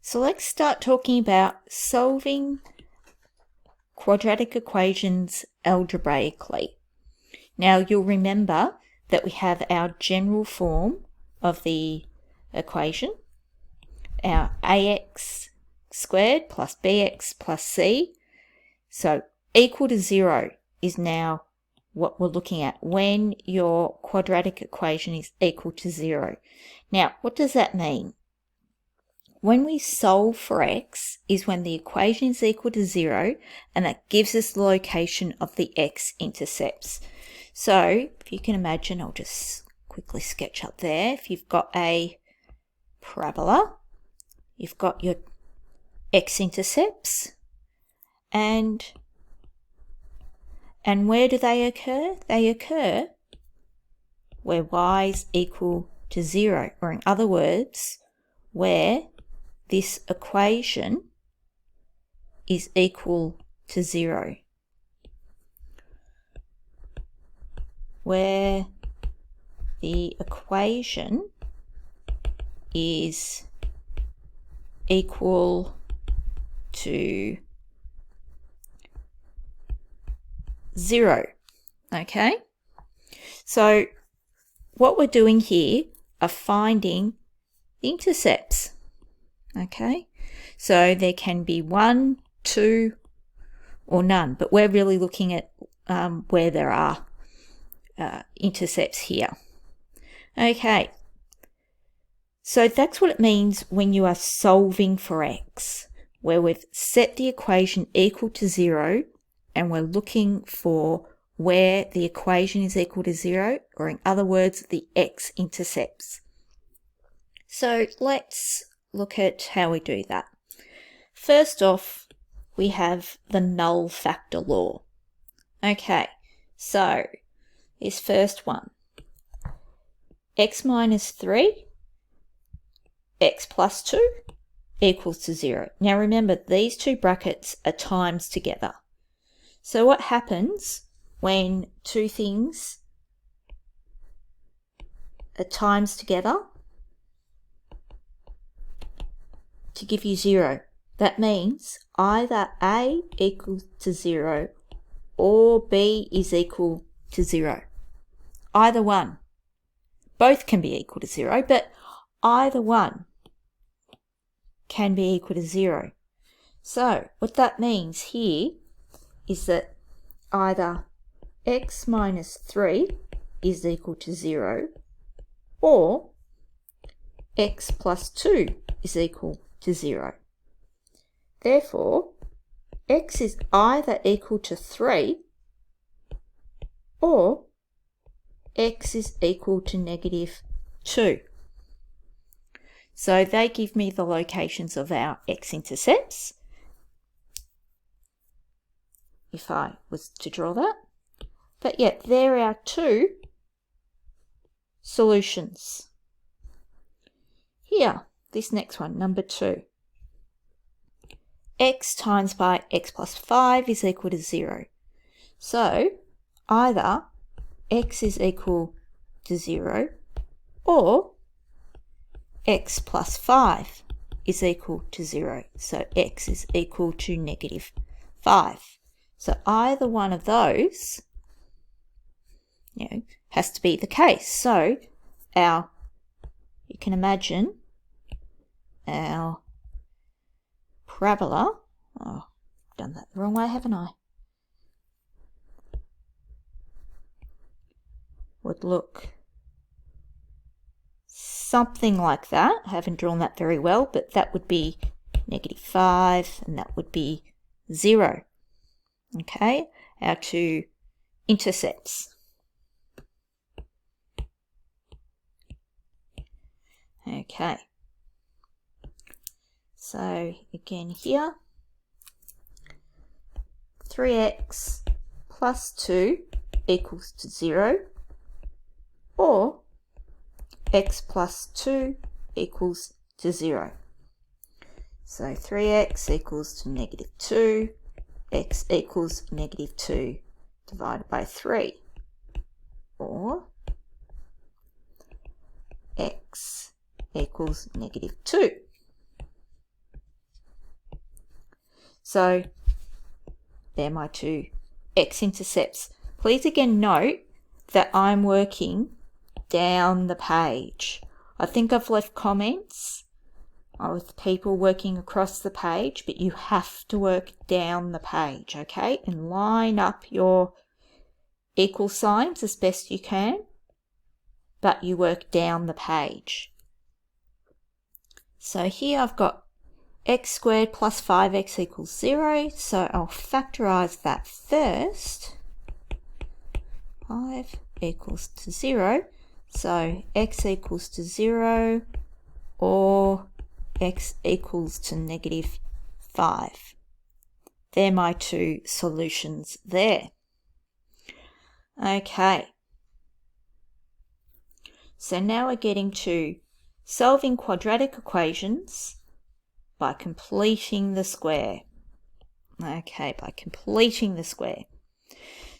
So let's start talking about solving quadratic equations algebraically. Now you'll remember that we have our general form of the equation, our ax squared plus bx plus c. So equal to 0 is now what we're looking at when your quadratic equation is equal to 0. Now, what does that mean? When we solve for x is when the equation is equal to 0, and that gives us the location of the x-intercepts. So if you can imagine, I'll just quickly sketch up there. If you've got a parabola, you've got your x-intercepts, and where do they occur? They occur where y is equal to 0, or in other words, where this equation is equal to 0. Where the equation is equal to 0. Okay? So what we're doing here are finding the intercepts. Okay, so there can be 1, 2, or none, but we're really looking at where there are intercepts here. Okay, so that's what it means when you are solving for x, where we've set the equation equal to 0 and we're looking for where the equation is equal to 0, or in other words, the x-intercepts. So let's look at how we do that. First off, we have the null factor law. Okay, so this first one, x minus 3, x plus 2 equals to 0. Now remember, these two brackets are times together. So what happens when two things are times together to give you 0? That means either A equals to 0 or B is equal to 0. Either one. Both can be equal to 0, but either one can be equal to 0. So what that means here is that either x minus 3 is equal to 0 or x plus 2 is equal to 0. Therefore, x is either equal to 3 or x is equal to negative 2. So they give me the locations of our x-intercepts, if I was to draw that. But yet, there are two solutions. Here, this next one, number 2. X times by x plus 5 is equal to 0. So, either x is equal to 0 or x plus 5 is equal to 0. So, x is equal to negative 5. So, either one of those, has to be the case. So, you can imagine our parabola, oh, I've done that the wrong way, haven't I? Would look something like that. I haven't drawn that very well, but that would be negative 5 and that would be 0. Okay, our two intercepts. Okay, so again here, 3x plus 2 equals to 0 or x plus 2 equals to 0. So 3x equals to negative 2, x equals negative 2 divided by 3, or x equals negative 2. So they're my two x-intercepts. Please again note that I'm working down the page. I think I've left comments with people working across the page, but you have to work down the page, okay? And line up your equal signs as best you can, but you work down the page. So here I've got x squared plus 5x equals 0, so I'll factorise that first. 5 equals to 0, so x equals to 0 or x equals to negative 5. They're my two solutions there. Okay, so now we're getting to solving quadratic equations by completing the square. Okay, by completing the square.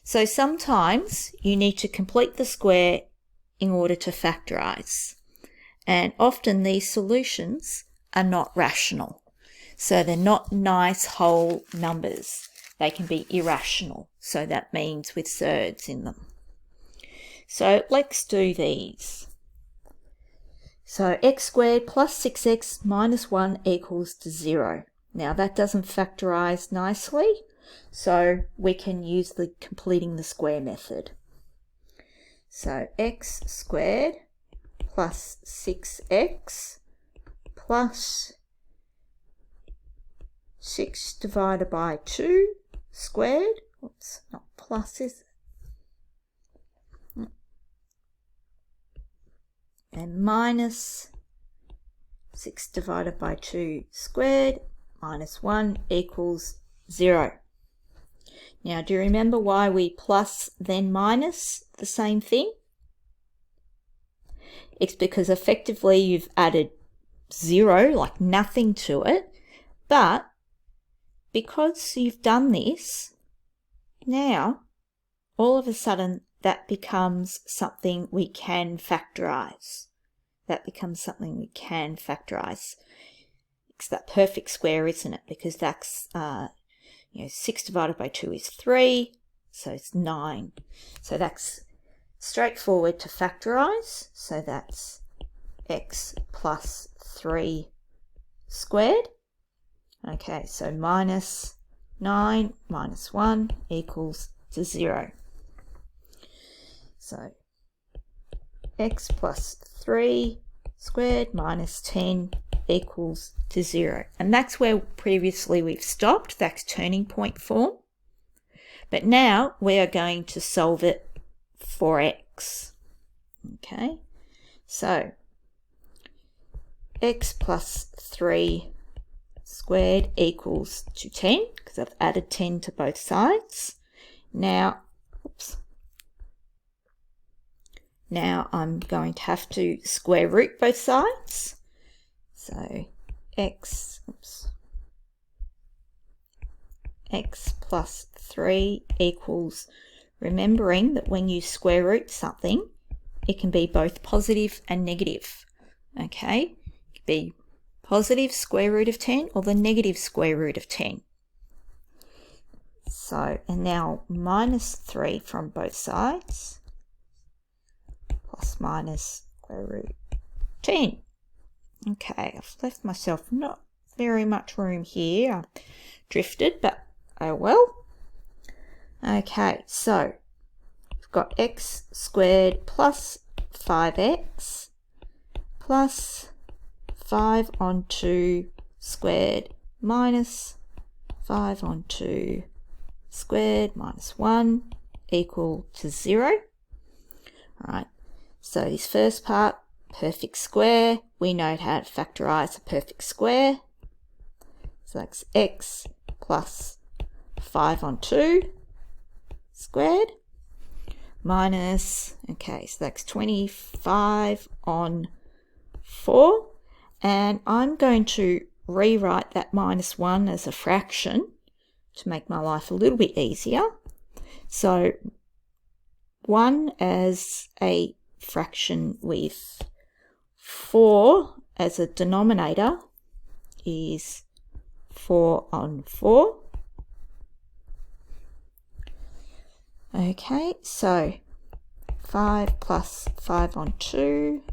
So sometimes you need to complete the square in order to factorise. And often these solutions are not rational. So they're not nice whole numbers. They can be irrational. So that means with surds in them. So let's do these. So x squared plus 6x minus 1 equals to 0. Now that doesn't factorise nicely, so we can use the completing the square method. So x squared plus 6x plus 6 divided by 2 squared. Oops, not plus, is it? And minus 6 divided by 2 squared minus 1 equals 0. Now, do you remember why we plus then minus the same thing? It's because effectively you've added 0, like nothing to it, but because you've done this, now all of a sudden that becomes something we can factorise. That becomes something we can factorise. It's that perfect square, isn't it? Because that's 6 divided by 2 is 3, so it's 9. So that's straightforward to factorise. So that's x plus 3 squared. Okay, so minus 9 minus 1 equals to 0. So x plus 3 squared minus 10 equals to 0. And that's where previously we've stopped. That's turning point form. But now we are going to solve it for x. Okay, so x plus 3 squared equals to 10, because I've added 10 to both sides. Now, now I'm going to have to square root both sides. So x plus 3 equals, remembering that when you square root something, it can be both positive and negative. Okay, it could be positive square root of 10 or the negative square root of 10. So, and now minus 3 from both sides, plus minus square root 10. Okay, I've left myself not very much room here. I drifted, but oh well. Okay, so we've got x squared plus 5x plus 5 on 2 squared minus 5 on 2 squared minus 1 equal to 0. All right, so this first part, perfect square. We know how to factorise a perfect square. So that's x plus 5 on 2 squared minus, okay, so that's 25 on 4. And I'm going to rewrite that minus 1 as a fraction to make my life a little bit easier. So 1 as a fraction with 4 as a denominator is 4 on 4. Okay, so 5 plus 5 on 2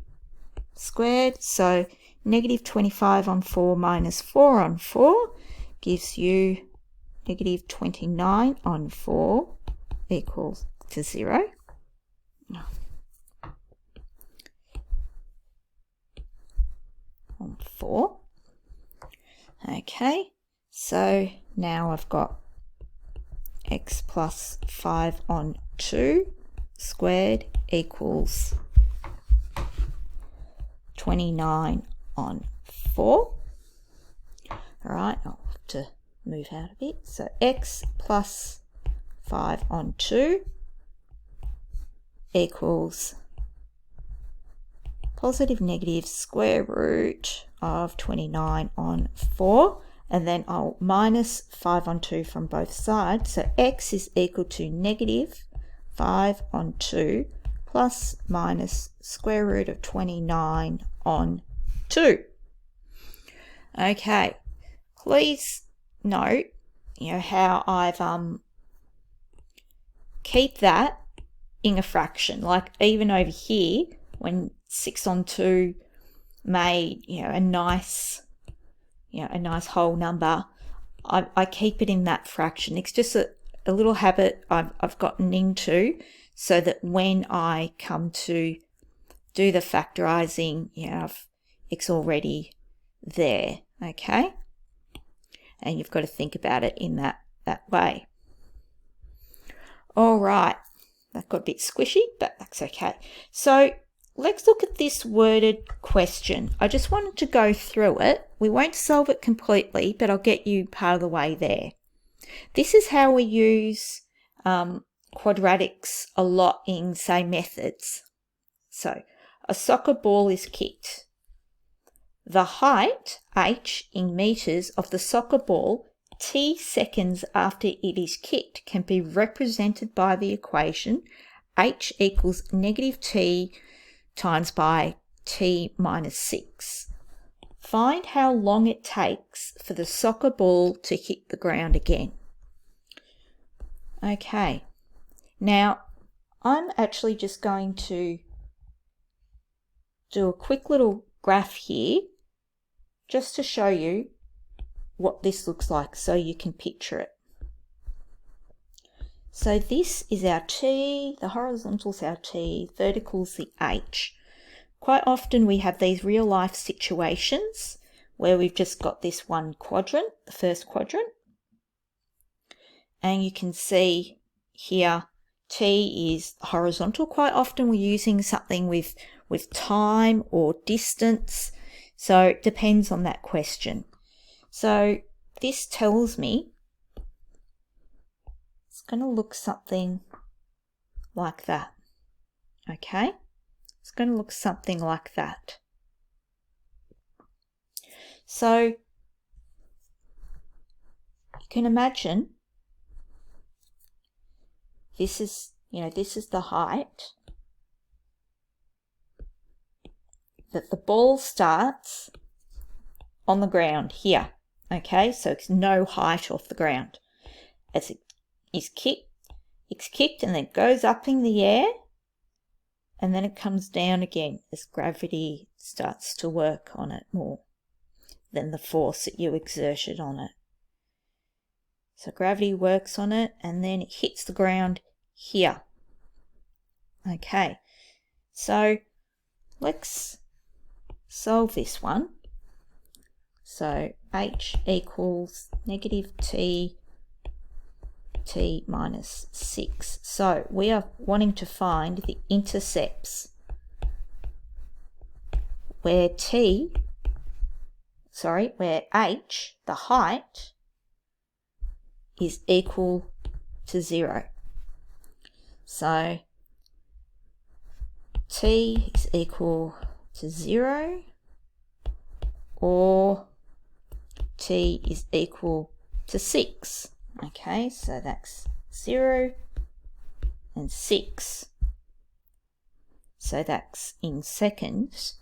squared. So negative 25 on 4 minus 4 on 4 gives you negative 29 on 4 equals to 0. On 4. Okay, so now I've got x plus 5 on 2 squared equals 29 on 4. All right, I'll have to move out a bit. So x plus 5 on 2 equals positive negative square root of 29 on 4. And then I'll minus 5 on 2 from both sides. So x is equal to negative 5 on 2 plus minus square root of 29 on 2. Okay, please note, how I've keep that in a fraction. Like even over here, when 6 on 2 made, a nice whole number, I keep it in that fraction. It's just a little habit I've gotten into, so that when I come to do the factorizing, it's already there, okay? And you've got to think about it in that way. All right, that got a bit squishy, but that's okay. So let's look at this worded question. I just wanted to go through it. We won't solve it completely, but I'll get you part of the way there. This is how we use quadratics a lot in, say, methods. So a soccer ball is kicked. The height, h, in meters of the soccer ball t seconds after it is kicked can be represented by the equation h equals negative t times by t minus 6. Find how long it takes for the soccer ball to hit the ground again. Okay, now I'm actually just going to do a quick little graph here just to show you what this looks like so you can picture it. So this is our t, the horizontal's our t, vertical's the h. Quite often we have these real life situations where we've just got this one quadrant, the first quadrant. And you can see here t is horizontal. Quite often we're using something with time or distance. So it depends on that question. So this tells me it's going to look something like that. Okay? It's going to look something like that. So you can imagine this is, this is the height that the ball starts on the ground here. Okay, so it's no height off the ground. As it is kicked, it's kicked and then goes up in the air, and then it comes down again as gravity starts to work on it more than the force that you exerted on it. So gravity works on it and then it hits the ground here. Okay, so let's solve this one. So h equals negative t minus 6. So we are wanting to find the intercepts where h, the height, is equal to 0. So t is equal to 0, or t is equal to 6. Okay, so that's 0 and 6. So that's in seconds.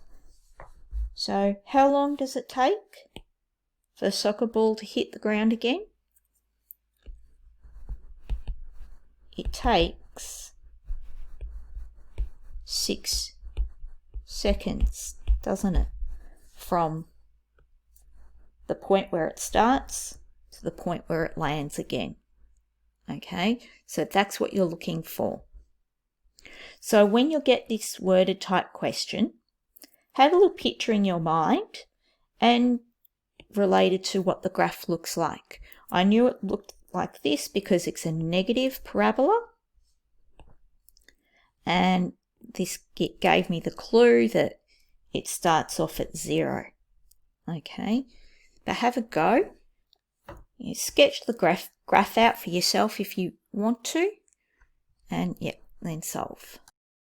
So how long does it take for the soccer ball to hit the ground again? It takes 6 seconds, doesn't it? From the point where it starts to the point where it lands again. Okay, so that's what you're looking for. So when you get this worded type question, have a little picture in your mind and relate it to what the graph looks like. I knew it looked like this because it's a negative parabola, and this gave me the clue that it starts off at 0. Okay, but have a go. You sketch the graph out for yourself if you want to, and then solve.